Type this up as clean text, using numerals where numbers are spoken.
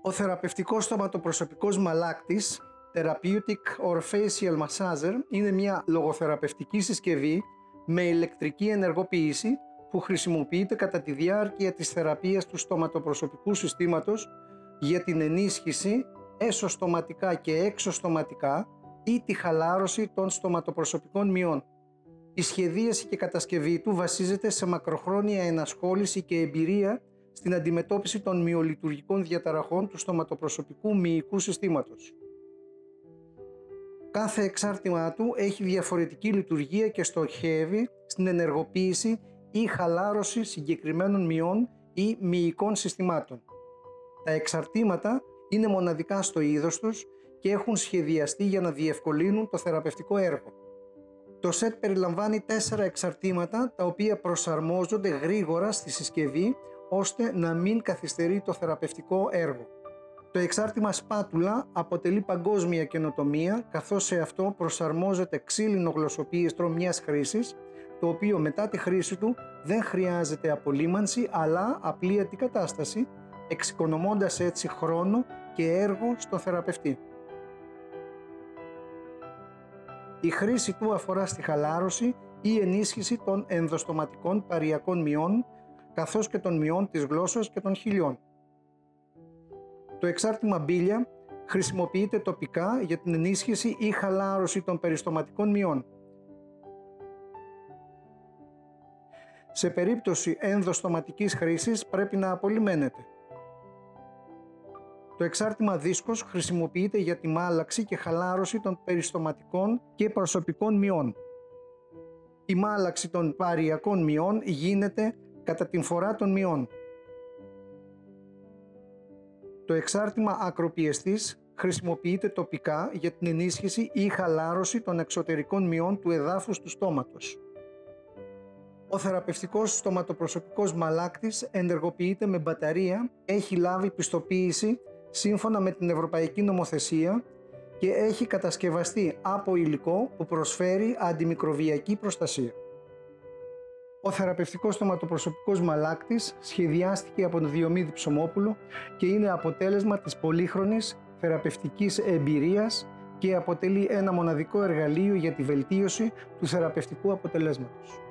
Ο θεραπευτικός στοματοπροσωπικός μαλάκτης, Therapeutic or Facial Massager, είναι μια λογοθεραπευτική συσκευή με ηλεκτρική ενεργοποίηση που χρησιμοποιείται κατά τη διάρκεια της θεραπείας του στοματοπροσωπικού συστήματος για την ενίσχυση εσωστοματικά και εξωστοματικά ή τη χαλάρωση των στοματοπροσωπικών μειών. Η σχεδίαση και κατασκευή του βασίζεται σε μακροχρόνια ενασχόληση και εμπειρία στην αντιμετώπιση των μυολειτουργικών διαταραχών του στοματοπροσωπικού μυϊκού συστήματος. Κάθε εξάρτημά του έχει διαφορετική λειτουργία και στοχεύει στην ενεργοποίηση ή χαλάρωση συγκεκριμένων μυών ή μυϊκών συστημάτων. Τα εξαρτήματα είναι μοναδικά στο είδος τους και έχουν σχεδιαστεί για να διευκολύνουν το θεραπευτικό έργο. Το σετ περιλαμβάνει 4 εξαρτήματα τα οποία προσαρμόζονται γρήγορα στη συσκευή ώστε να μην καθυστερεί το θεραπευτικό έργο. Το εξάρτημα σπάτουλα αποτελεί παγκόσμια καινοτομία, καθώς σε αυτό προσαρμόζεται ξύλινο γλωσσοπίεστρο μιας χρήσης, το οποίο μετά τη χρήση του δεν χρειάζεται απολύμανση αλλά απλή αντικατάσταση, εξοικονομώντας έτσι χρόνο και έργο στο θεραπευτή. Η χρήση του αφορά στη χαλάρωση ή ενίσχυση των ενδοστοματικών παρυακών μυών, καθώς και των μυών της γλώσσας και των χιλιών. Το εξάρτημα μπίλια χρησιμοποιείται τοπικά για την ενίσχυση ή χαλάρωση των περιστοματικών μυών. Σε περίπτωση ενδοστοματικής χρήσης πρέπει να απολυμένεται. Το εξάρτημα δίσκος χρησιμοποιείται για τη μάλαξη και χαλάρωση των περιστοματικών και προσωπικών μυών. Η μάλαξη των παρυακών μυών γίνεται κατά την φορά των μυών. Το εξάρτημα ακροπιεστής χρησιμοποιείται τοπικά για την ενίσχυση ή χαλάρωση των εξωτερικών μυών του εδάφους του στόματος. Ο θεραπευτικός στοματοπροσωπικός μαλάκτης ενεργοποιείται με μπαταρία, έχει λάβει πιστοποίηση σύμφωνα με την Ευρωπαϊκή Νομοθεσία και έχει κατασκευαστεί από υλικό που προσφέρει αντιμικροβιακή προστασία. Ο θεραπευτικός στοματοπροσωπικός μαλάκτης σχεδιάστηκε από τον Διομήδη Ψωμόπουλο και είναι αποτέλεσμα της πολύχρονης θεραπευτικής εμπειρίας και αποτελεί ένα μοναδικό εργαλείο για τη βελτίωση του θεραπευτικού αποτελέσματος.